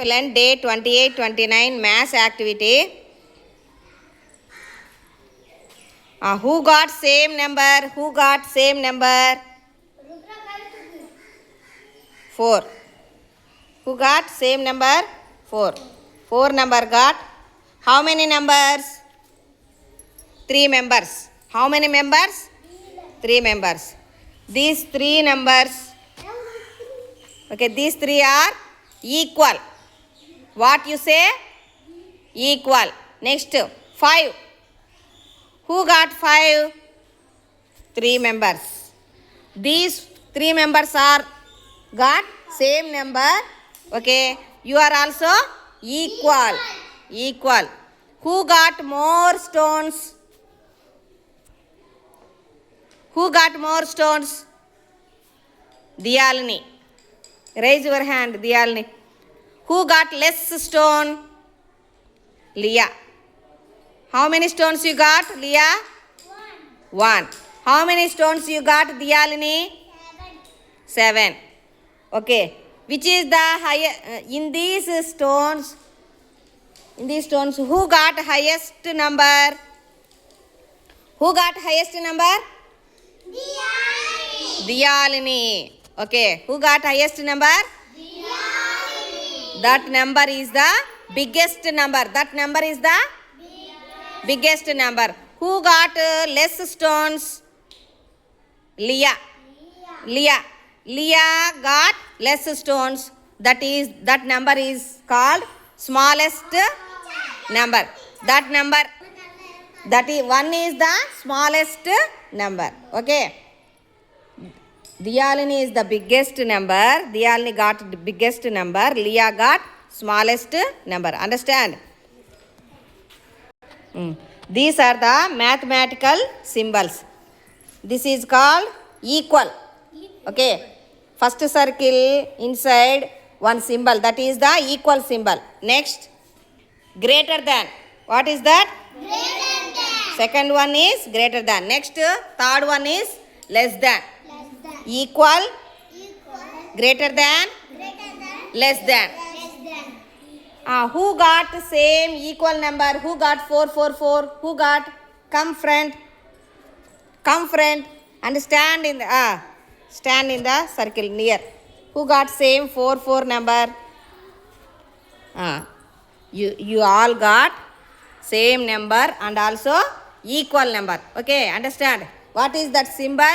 GFLN day 28-29 mass activity. Who got same number? Who got same number? 4. Who got same number? 4. 4 number got. How many numbers? 3 members. How many members? 3 members. These 3 numbers. Okay, these 3 are equal. What you say? Equal. Next, 5. Who got 5? 3 members. These 3 members are got same number. Okay, you are also equal. Equal. Who got more stones? Who got more stones? Diyalini. Raise your hand, Diyalini. Who got less stone? Leah. How many stones you got, Leah? 1. How many stones you got, Diyalini? 7. Okay. Which is the higher in these stones? In these stones, who got highest number? Who got highest number? Diyalini. Okay. Who got highest number? Diyalini. That number is the biggest number. That number is the biggest number. Who got less stones? Leah. Leah. Leah got less stones. That number is called smallest number. That number, that is 1 is the smallest number. Okay. Diyalini is the biggest number. Diyalini got the biggest number. Leah got smallest number. Understand? These are the mathematical symbols. This is called equal. Okay. First circle inside one symbol. That is the equal symbol. Next, greater than. What is that? Greater than. Second one is greater than. Next, third one is less than. Equal, greater than, less than. Who got same equal number? Who got 4, 4, 4? Who got? Come friend. Come friend. And stand in the circle near. Who got same 4, 4 number? You all got same number and also equal number. Okay, understand? What is that symbol?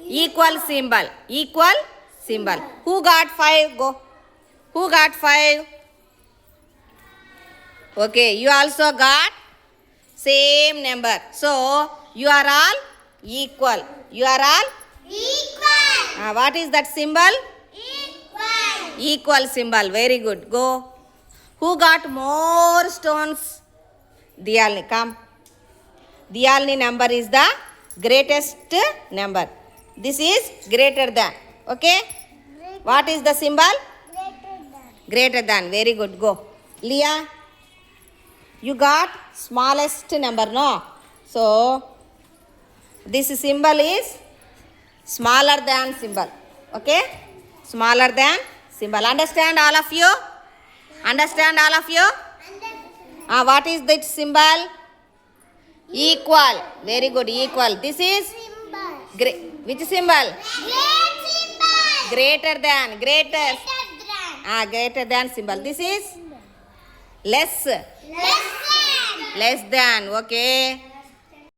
Equal symbol. Equal symbol. Who got 5? Go. Who got 5? Okay, you also got same number. So, you are all equal. You are all equal. What is that symbol? Equal. Equal symbol. Very good. Go. Who got more stones? Diyalini. Come. Diyalini number is the greatest number. This is greater than. Okay? What is the symbol? Greater than. Greater than. Very good. Go. Leah, you got smallest number, no? So, this symbol is smaller than symbol. Okay? Smaller than symbol. Understand all of you? Understand all of you? What is that symbol? Equal. Very good. Equal. This is which symbol? Greater than. Greater. Greater than symbol. This is less. Less than. Okay.